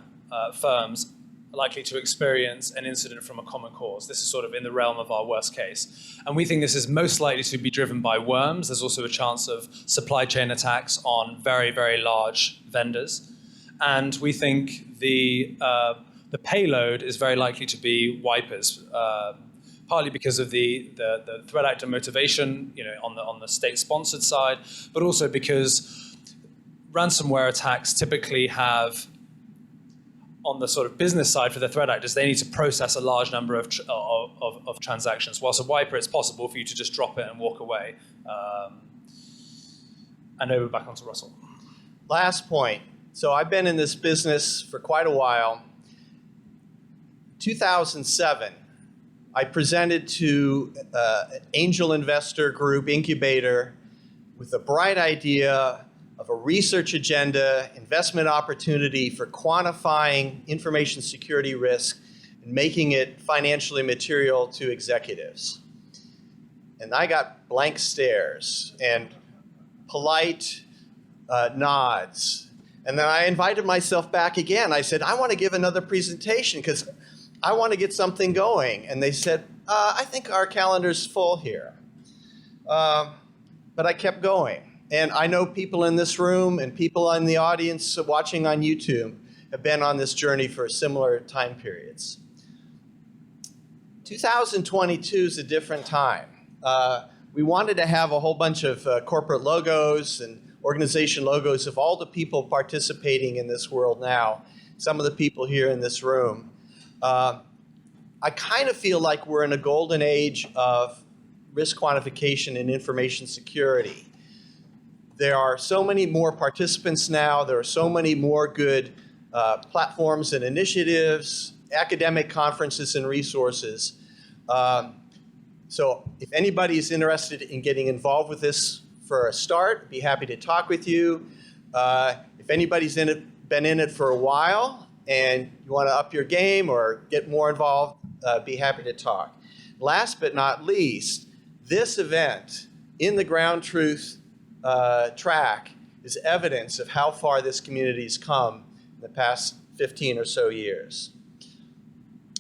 firms are likely to experience an incident from a common cause. This is sort of in the realm of our worst case. And we think this is most likely to be driven by worms. There's also a chance of supply chain attacks on very, very large vendors. And we think the payload is very likely to be wipers, partly because of the threat actor motivation, on the state-sponsored side, but also because ransomware attacks typically have, on the sort of business side for the threat actors, they need to process a large number of transactions. Whilst a wiper, it's possible for you to just drop it and walk away. And over back onto Russell. Last point. So I've been in this business for quite a while. 2007, I presented to an angel investor group incubator with a bright idea of a research agenda, investment opportunity for quantifying information security risk and making it financially material to executives. And I got blank stares and polite nods. And then I invited myself back again. I said, I want to give another presentation because I want to get something going. And they said, I think our calendar's full here. But I kept going. And I know people in this room and people in the audience watching on YouTube have been on this journey for similar time periods. 2022 is a different time. We wanted to have a whole bunch of corporate logos and organization logos of all the people participating in this world now, some of the people here in this room. I kind of feel like we're in a golden age of risk quantification and information security. There are so many more participants now. There are so many more good platforms and initiatives, academic conferences and resources. So if anybody's interested in getting involved with this for a start, I'd be happy to talk with you. If anybody's been in it for a while and you want to up your game or get more involved, be happy to talk. Last but not least, this event in the ground truth track is evidence of how far this community's come in the past 15 or so years.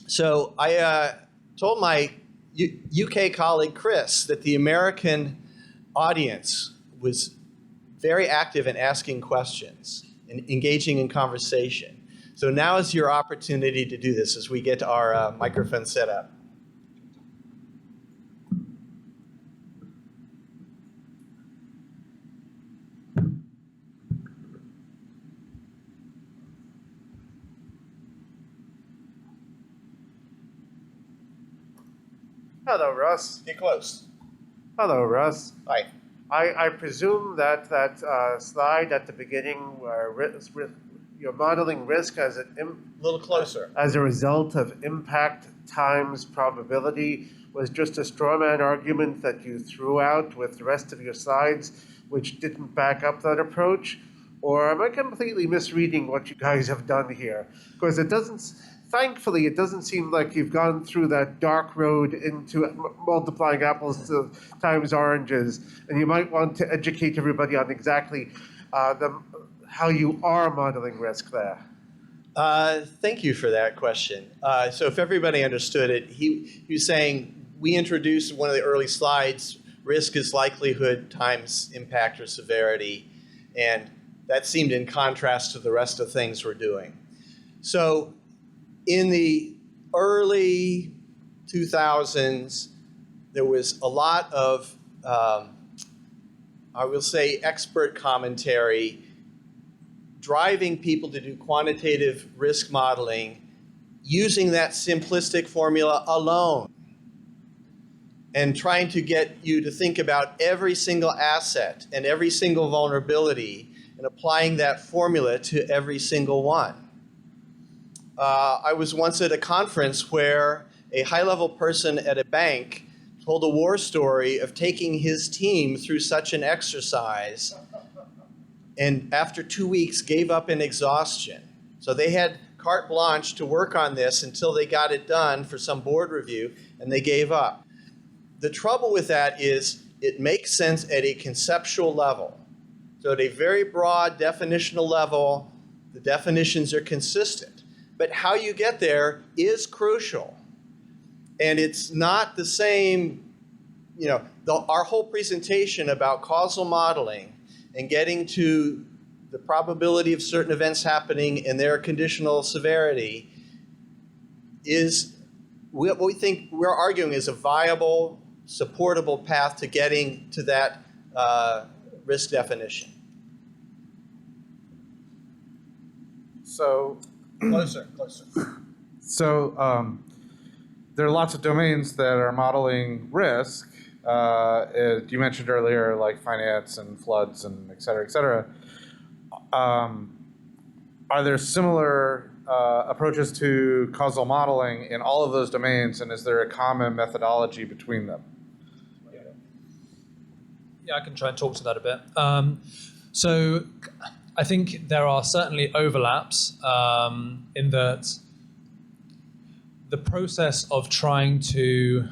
So I told my UK colleague Chris that the American audience was very active in asking questions and engaging in conversation. So now is your opportunity to do this as we get our microphone set up. Hello, Russ. Get close. Hello, Russ. Hi. I presume that slide at the beginning where you're modeling risk as A little closer. as a result of impact times probability was just a straw man argument that you threw out with the rest of your slides, which didn't back up that approach? Or am I completely misreading what you guys have done here? Because it doesn't. Thankfully, it doesn't seem like you've gone through that dark road into multiplying apples times oranges, and you might want to educate everybody on exactly how you are modeling risk there. Thank you for that question. So if everybody understood it, he was saying we introduced one of the early slides, risk is likelihood times impact or severity, and that seemed in contrast to the rest of things we're doing. So in the early 2000s, there was a lot of, I will say, expert commentary driving people to do quantitative risk modeling using that simplistic formula alone and trying to get you to think about every single asset and every single vulnerability and applying that formula to every single one. I was once at a conference where a high-level person at a bank told a war story of taking his team through such an exercise and after 2 weeks gave up in exhaustion. So they had carte blanche to work on this until they got it done for some board review and they gave up. The trouble with that is it makes sense at a conceptual level. So at a very broad definitional level, the definitions are consistent. But how you get there is crucial. And it's not the same, our whole presentation about causal modeling and getting to the probability of certain events happening and their conditional severity is what we think we're arguing is a viable, supportable path to getting to that risk definition. So, Closer. so there are lots of domains that are modeling risk. You mentioned earlier, like finance and floods and et cetera, et cetera. Are there similar approaches to causal modeling in all of those domains, and is there a common methodology between them? Yeah, I can try and talk to that a bit. So I think there are certainly overlaps in that the process of trying to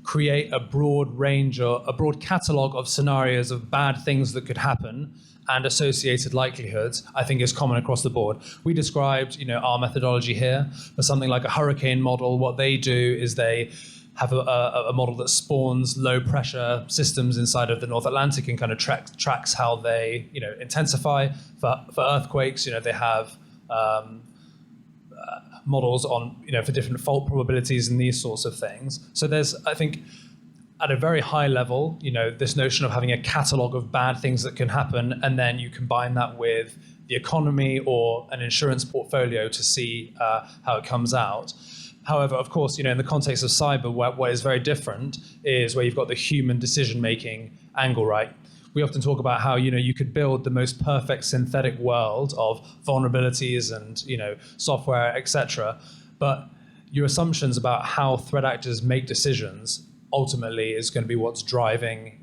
create a broad range or a broad catalog of scenarios of bad things that could happen and associated likelihoods, I think is common across the board. We described, our methodology here for something like a hurricane model. What they do is they have a model that spawns low pressure systems inside of the North Atlantic and kind of tracks how they, intensify. For earthquakes, they have models on, for different fault probabilities and these sorts of things. So there's, I think, at a very high level, this notion of having a catalog of bad things that can happen, and then you combine that with the economy or an insurance portfolio to see how it comes out. However, of course, in the context of cyber, what is very different is where you've got the human decision-making angle, right? We often talk about how, you could build the most perfect synthetic world of vulnerabilities and, software, etc. But your assumptions about how threat actors make decisions ultimately is going to be what's driving,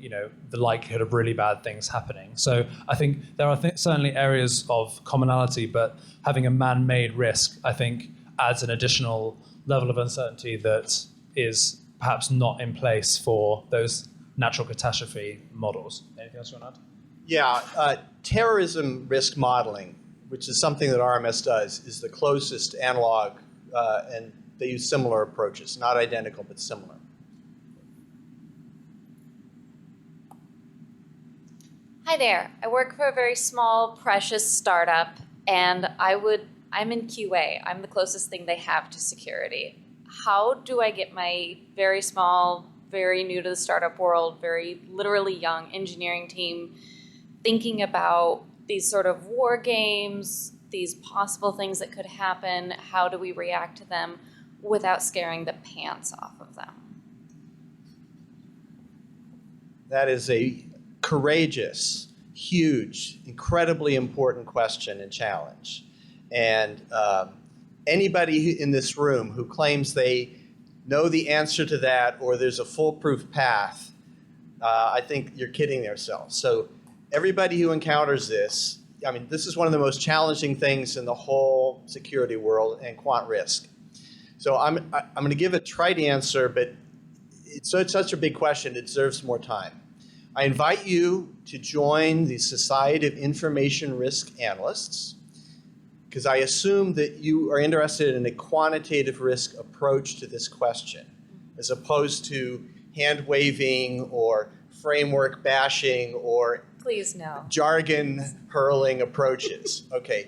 the likelihood of really bad things happening. So I think there are certainly areas of commonality, but having a man-made risk, I think, adds an additional level of uncertainty that is perhaps not in place for those natural catastrophe models. Anything else you want to add? Yeah, terrorism risk modeling, which is something that RMS does, is the closest analog, and they use similar approaches, not identical, but similar. Hi there. I work for a very small, precious startup, and I'm in QA. I'm the closest thing they have to security. How do I get my very small, very new to the startup world, very literally young engineering team thinking about these sort of war games, these possible things that could happen? How do we react to them without scaring the pants off of them? That is a courageous, huge, incredibly important question and challenge. And anybody in this room who claims they know the answer to that or there's a foolproof path, I think you're kidding yourself. So everybody who encounters this, this is one of the most challenging things in the whole security world and quant risk. So I'm going to give a trite answer, but it's such a big question, it deserves more time. I invite you to join the Society of Information Risk Analysts, because I assume that you are interested in a quantitative risk approach to this question, as opposed to hand-waving or framework bashing or Please no. jargon hurling approaches. Okay,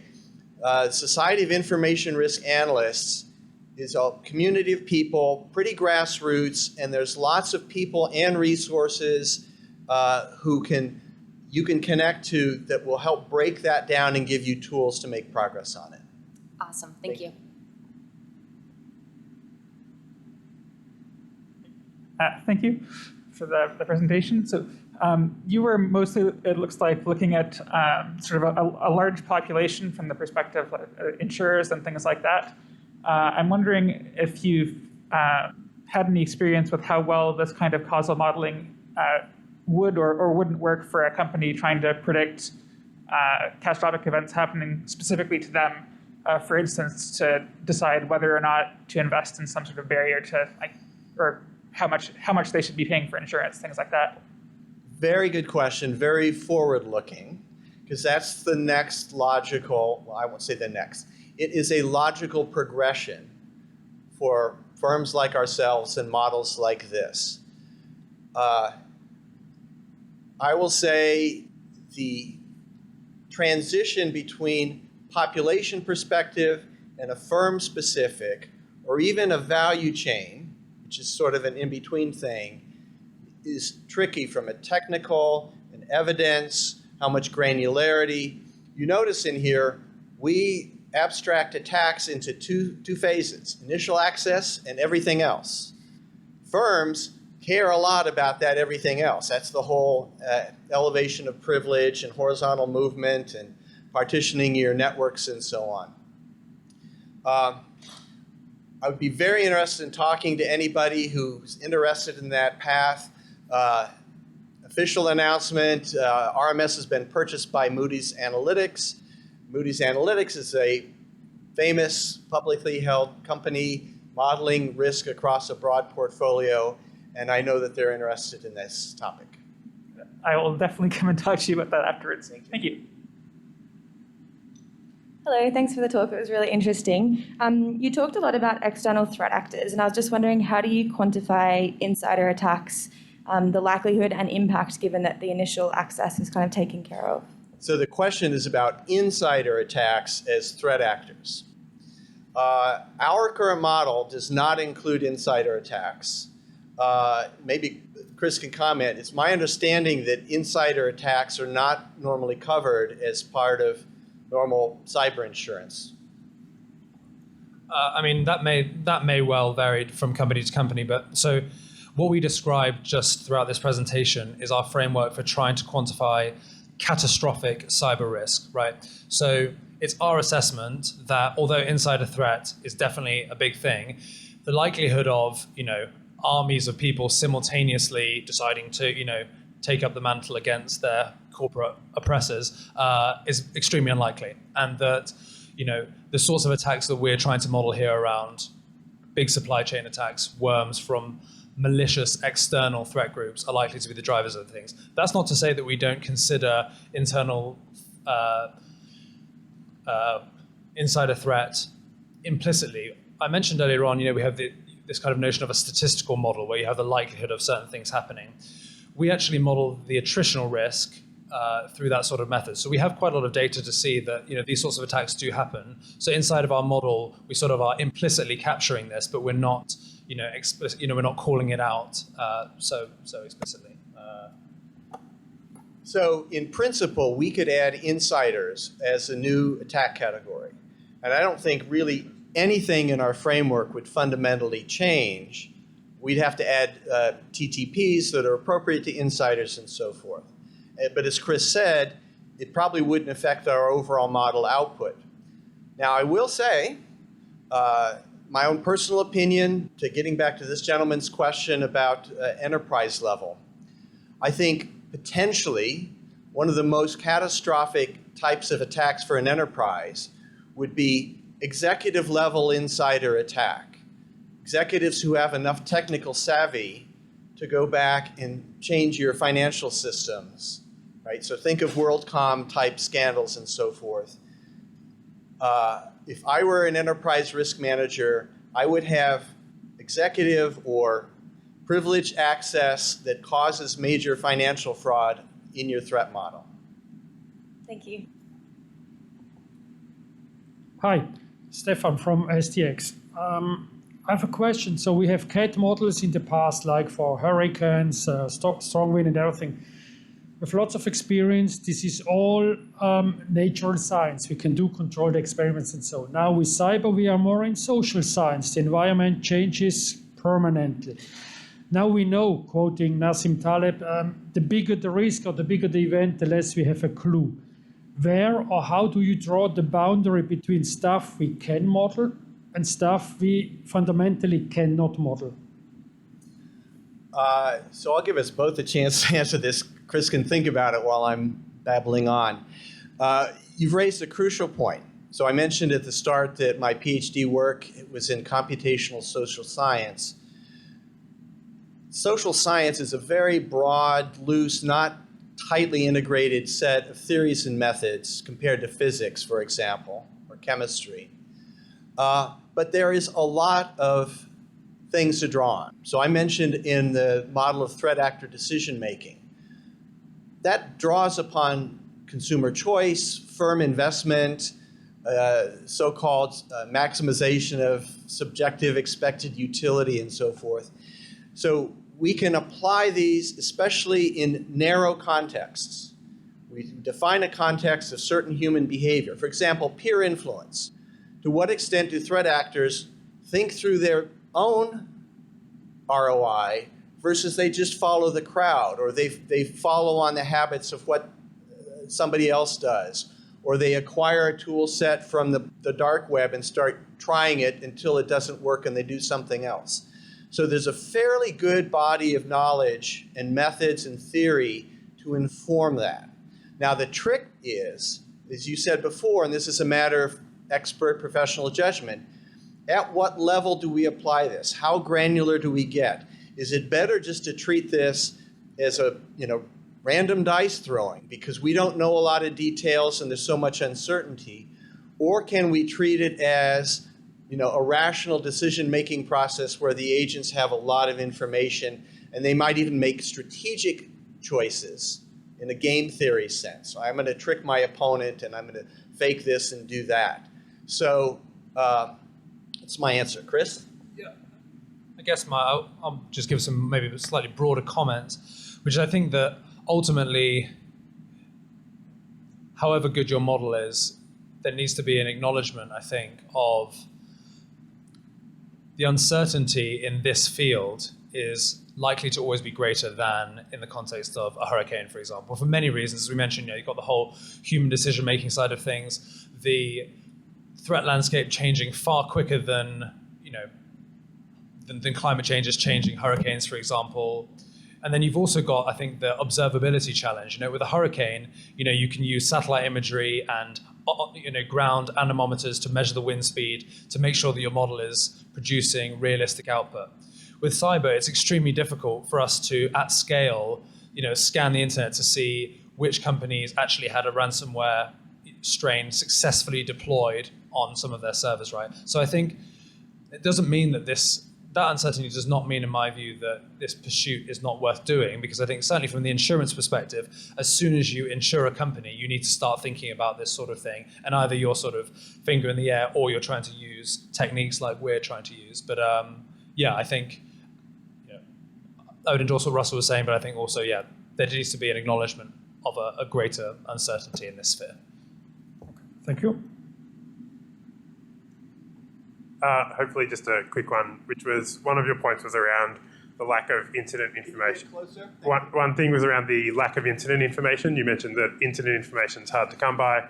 Society of Information Risk Analysts is a community of people, pretty grassroots, and there's lots of people and resources who you can connect to that will help break that down and give you tools to make progress on it. Awesome. Thank you. Thank you for the presentation. So you were mostly, it looks like, looking at sort of a large population from the perspective of insurers and things like that. I'm wondering if you've had any experience with how well this kind of causal modeling would or wouldn't work for a company trying to predict catastrophic events happening specifically to them, for instance, to decide whether or not to invest in some sort of barrier to, or how much they should be paying for insurance, things like that. Very good question, very forward-looking, because that's the next logical, well, I won't say the next. It is a logical progression for firms like ourselves and models like this. I will say the transition between population perspective and a firm specific, or even a value chain, which is sort of an in-between thing, is tricky from a technical and evidence, how much granularity. You notice in here, we abstract attacks into two phases, initial access and everything else. Firms care a lot about that everything else. That's the whole elevation of privilege and horizontal movement and partitioning your networks and so on. I would be very interested in talking to anybody who's interested in that path. Official announcement, RMS has been purchased by Moody's Analytics. Moody's Analytics is a famous publicly held company modeling risk across a broad portfolio. and I know that they're interested in this topic. I will definitely come and talk to you about that afterwards. Thank you. Hello, thanks for the talk. It was really interesting. You talked a lot about external threat actors, and I was just wondering, how do you quantify insider attacks, the likelihood and impact given that the initial access is kind of taken care of? So the question is about insider attacks as threat actors. Our current model does not include insider attacks. Maybe Chris can comment. It's my understanding that insider attacks are not normally covered as part of normal cyber insurance. I mean, that may well vary from company to company, but so what we described just throughout this presentation is our framework for trying to quantify catastrophic cyber risk, right? So it's our assessment that although insider threat is definitely a big thing, the likelihood of, armies of people simultaneously deciding to, take up the mantle against their corporate oppressors is extremely unlikely. And that, the sorts of attacks that we're trying to model here around big supply chain attacks, worms from malicious external threat groups are likely to be the drivers of things. That's not to say that we don't consider internal insider threat implicitly. I mentioned earlier on, we have this kind of notion of a statistical model where you have the likelihood of certain things happening. We actually model the attritional risk through that sort of method. So we have quite a lot of data to see that these sorts of attacks do happen. So inside of our model, we sort of are implicitly capturing this, but we're not, we're not calling it out so explicitly. So in principle, we could add insiders as a new attack category. And I don't think really anything in our framework would fundamentally change. We'd have to add TTPs that are appropriate to insiders and so forth. But as Chris said, it probably wouldn't affect our overall model output. Now, I will say, my own personal opinion, to getting back to this gentleman's question about enterprise level, I think potentially one of the most catastrophic types of attacks for an enterprise would be executive level insider attack. Executives who have enough technical savvy to go back and change your financial systems, right? So think of WorldCom type scandals and so forth. If I were an enterprise risk manager, I would have executive or privileged access that causes major financial fraud in your threat model. Thank you. Hi, Stefan from STX. I have a question. So we have CAT models in the past, like for hurricanes, strong wind and everything. With lots of experience, this is all natural science. We can do controlled experiments and so on. Now with cyber, we are more in social science. The environment changes permanently. Now we know, quoting Nassim Taleb, the bigger the risk or the bigger the event, the less we have a clue. Where or how do you draw the boundary between stuff we can model and stuff we fundamentally cannot model? So I'll give us both a chance to answer this. Chris can think about it while I'm babbling on. You've raised a crucial point. So I mentioned at the start that my PhD work was in computational social science. Social science is a very broad, loose, not tightly integrated set of theories and methods compared to physics, for example, or chemistry. But there is a lot of things to draw on. So I mentioned in the model of threat actor decision making. That draws upon consumer choice, firm investment, so-called maximization of subjective expected utility and so forth. So we can apply these, especially in narrow contexts. We define a context of certain human behavior. For example, peer influence. To what extent do threat actors think through their own ROI versus they just follow the crowd, or they follow on the habits of what somebody else does, or they acquire a tool set from the dark web and start trying it until it doesn't work and they do something else. So there's a fairly good body of knowledge and methods and theory to inform that. Now the trick is, as you said before, and this is a matter of expert professional judgment, at what level do we apply this? How granular do we get? Is it better just to treat this as a, random dice throwing because we don't know a lot of details and there's so much uncertainty? Or can we treat it as, a rational decision-making process where the agents have a lot of information and they might even make strategic choices in a game theory sense? So I'm going to trick my opponent and I'm going to fake this and do that. So that's my answer. Chris? Yeah, I guess I'll just give some maybe slightly broader comments, which I think that ultimately, however good your model is, there needs to be an acknowledgement, I think, of the uncertainty in this field is likely to always be greater than in the context of a hurricane, for example, for many reasons. As we mentioned, you've got the whole human decision-making side of things, the threat landscape changing far quicker than, than climate change is changing, hurricanes, for example. And then you've also got, I think, the observability challenge. With a hurricane, you can use satellite imagery and ground anemometers to measure the wind speed to make sure that your model is producing realistic output. With cyber, it's extremely difficult for us to, at scale, scan the internet to see which companies actually had a ransomware strain successfully deployed on some of their servers, right? So I think it doesn't mean that that uncertainty does not mean, in my view, that this pursuit is not worth doing, because I think certainly from the insurance perspective, as soon as you insure a company, you need to start thinking about this sort of thing, and either you're sort of finger in the air or you're trying to use techniques like we're trying to use. But I think I would endorse what Russell was saying, but I think also, there needs to be an acknowledgement of a greater uncertainty in this sphere. Thank you. Hopefully just a quick one, which was one of your points was around the lack of incident information. One thing was around the lack of incident information. You mentioned that incident information is hard to come by.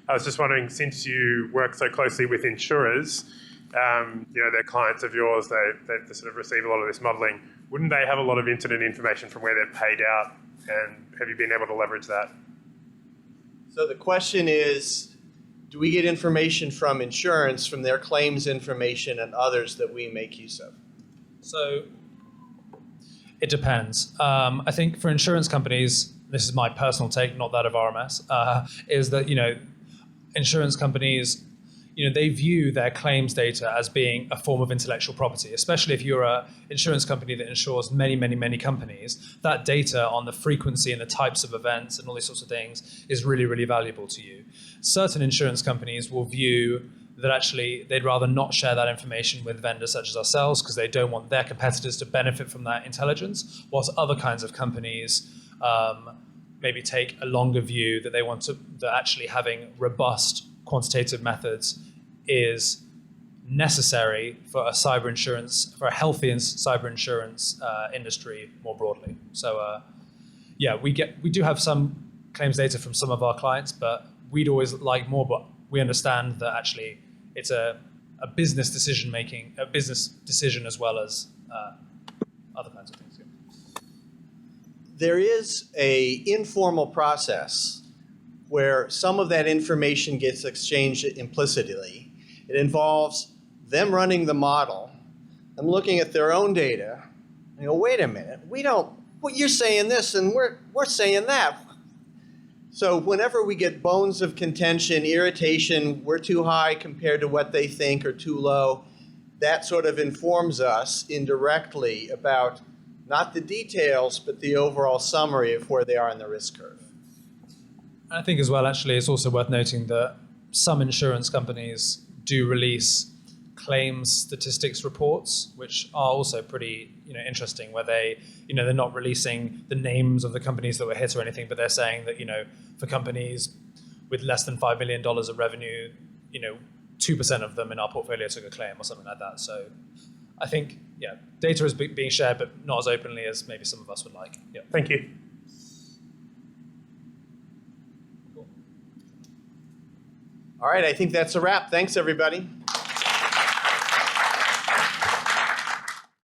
I was just wondering, since you work so closely with insurers, they're clients of yours, they sort of receive a lot of this modeling. Wouldn't they have a lot of incident information from where they're paid out? And have you been able to leverage that? So the question is, do we get information from insurance, from their claims information and others that we make use of? So it depends. I think for insurance companies, this is my personal take, not that of RMS, is that, insurance companies, they view their claims data as being a form of intellectual property, especially if you're an insurance company that insures many, many, many companies. That data on the frequency and the types of events and all these sorts of things is really, really valuable to you. Certain insurance companies will view that actually they'd rather not share that information with vendors such as ourselves because they don't want their competitors to benefit from that intelligence, whilst other kinds of companies maybe take a longer view that they want to, that actually having robust quantitative methods is necessary for a cyber insurance, for a healthy cyber insurance industry more broadly. So we do have some claims data from some of our clients, but we'd always like more, but we understand that actually it's a business decision as well as other kinds of things. Yeah. There is an informal process where some of that information gets exchanged implicitly. It involves them running the model, them looking at their own data, and go, wait a minute, you're saying this and we're saying that. So whenever we get bones of contention, irritation, we're too high compared to what they think or too low, that sort of informs us indirectly about not the details, but the overall summary of where they are in the risk curve. I think as well, actually, it's also worth noting that some insurance companies do release claims statistics reports, which are also pretty, interesting, where they, they're not releasing the names of the companies that were hit or anything, but they're saying that, for companies with less than $5 million of revenue, 2% of them in our portfolio took a claim or something like that. So I think, data is being shared, but not as openly as maybe some of us would like. Yeah. Thank you. All right, I think that's a wrap. Thanks, everybody.